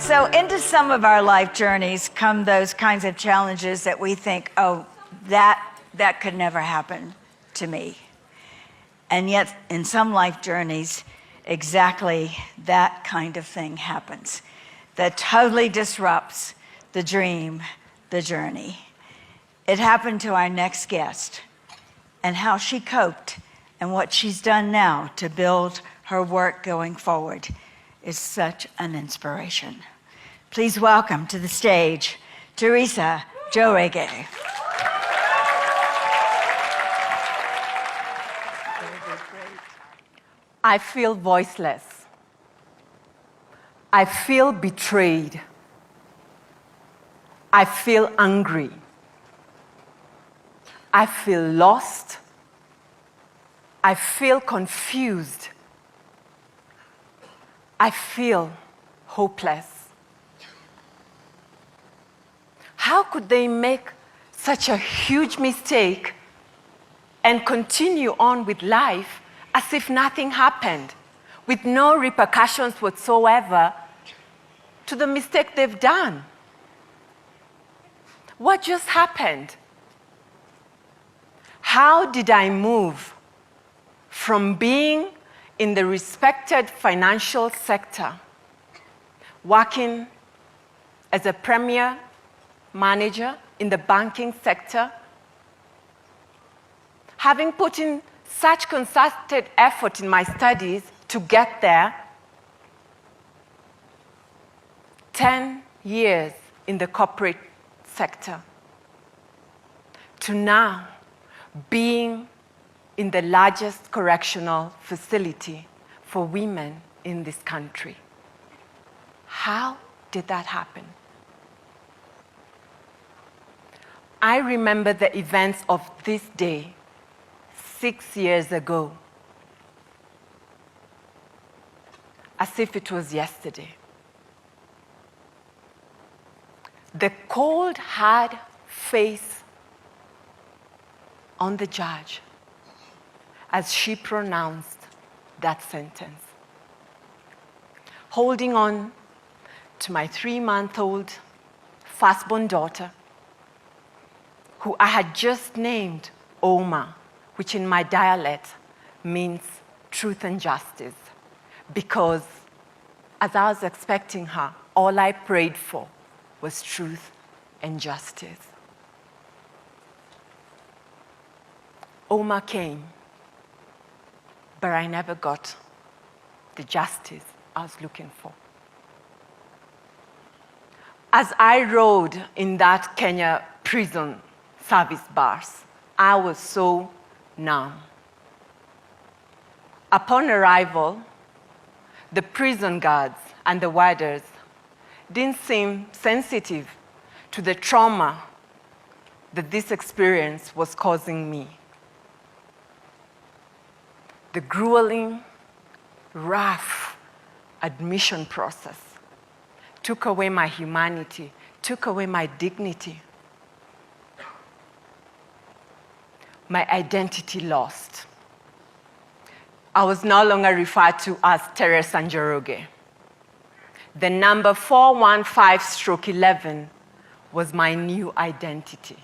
So into some of our life journeys come those kinds of challenges that we think, oh, that could never happen to me. And yet, in some life journeys, exactly that kind of thing happens that totally disrupts the dream, the journey. It happened to our next guest, and how she coped and what she's done now to build her work going forward is such an inspiration. Please welcome to the stage, Teresa Jorege. I feel voiceless. I feel betrayed. I feel angry. I feel lost. I feel confused. I feel hopeless. How could they make such a huge mistake and continue on with life as if nothing happened, with no repercussions whatsoever to the mistake they've done? What just happened? How did I move from being in the respected financial sector, working as a premier manager in the banking sector, having put in such concerted effort in my studies to get there, 10 years in the corporate sector, to now being in the largest correctional facility for women in this country? How did that happen? I remember the events of this day 6 years ago, as if it was yesterday. The cold, hard face on the judge as she pronounced that sentence. Holding on to my 3-month-old firstborn daughter, who I had just named Oma, which in my dialect means truth and justice, because as I was expecting her, all I prayed for was truth and justice. Oma came, but I never got the justice I was looking for. As I rode in that Kenya prison service bus, I was so numb. Upon arrival, the prison guards and the warders didn't seem sensitive to the trauma that this experience was causing me. The grueling, rough admission process took away my humanity, took away my dignity. My identity lost. I was no longer referred to as Teresa Njoroge. The number 415/11 was my new identity.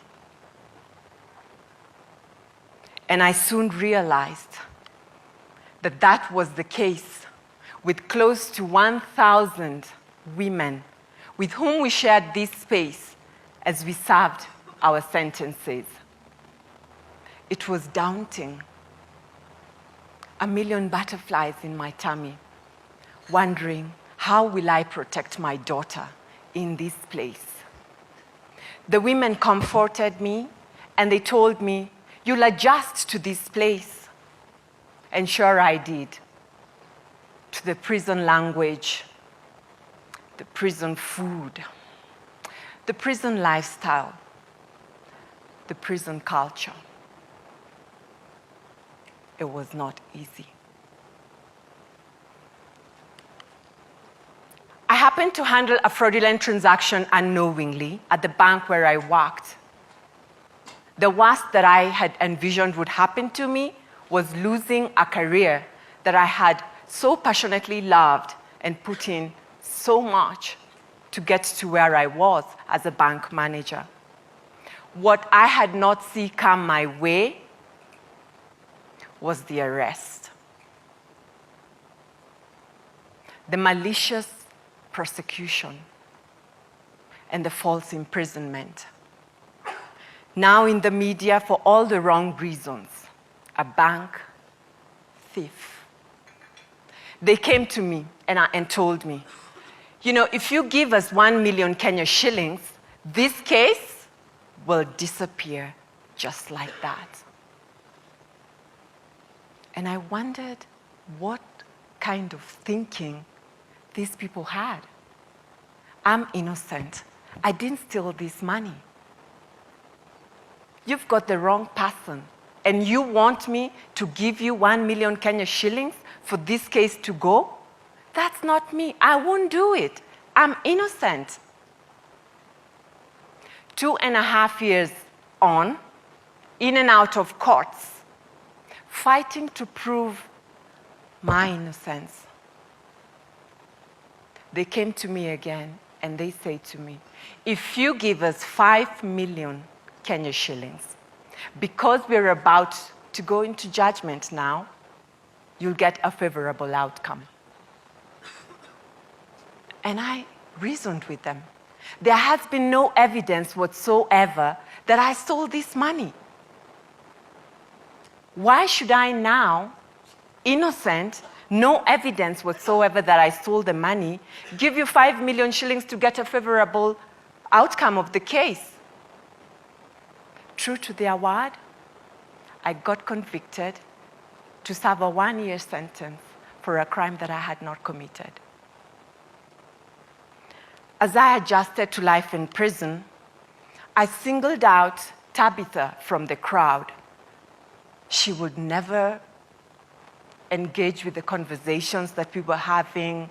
And I soon realized that that was the case with close to 1,000 women with whom we shared this space as we served our sentences. It was daunting. A million butterflies in my tummy, wondering, how will I protect my daughter in this place? The women comforted me, and they told me, you'll adjust to this place. And sure I did. To the prison language, the prison food, the prison lifestyle, the prison culture. It was not easy. I happened to handle a fraudulent transaction unknowingly at the bank where I worked. The worst that I had envisioned would happen to me was losing a career that I had so passionately loved and put in so much to get to where I was as a bank manager. What I had not seen come my way was the arrest, the malicious prosecution, and the false imprisonment. Now in the media for all the wrong reasons, a bank thief. They came to me and told me, you know, if you give us 1 million Kenya shillings, this case will disappear just like that. And I wondered what kind of thinking these people had. I'm innocent. I didn't steal this money. You've got the wrong person, and you want me to give you 1 million Kenya shillings for this case to go? That's not me. I won't do it. I'm innocent. 2.5 years on, in and out of courts, fighting to prove my innocence. They came to me again and they say to me, if you give us 5 million Kenya shillings, because we're about to go into judgment now, you'll get a favorable outcome. And I reasoned with them. There has been no evidence whatsoever that I stole this money. Why should I now, innocent, no evidence whatsoever that I stole the money, give you 5 million shillings to get a favorable outcome of the case? True to their word, I got convicted to serve a 1-year sentence for a crime that I had not committed. As I adjusted to life in prison, I singled out Tabitha from the crowd. She would never engage with the conversations that we were having.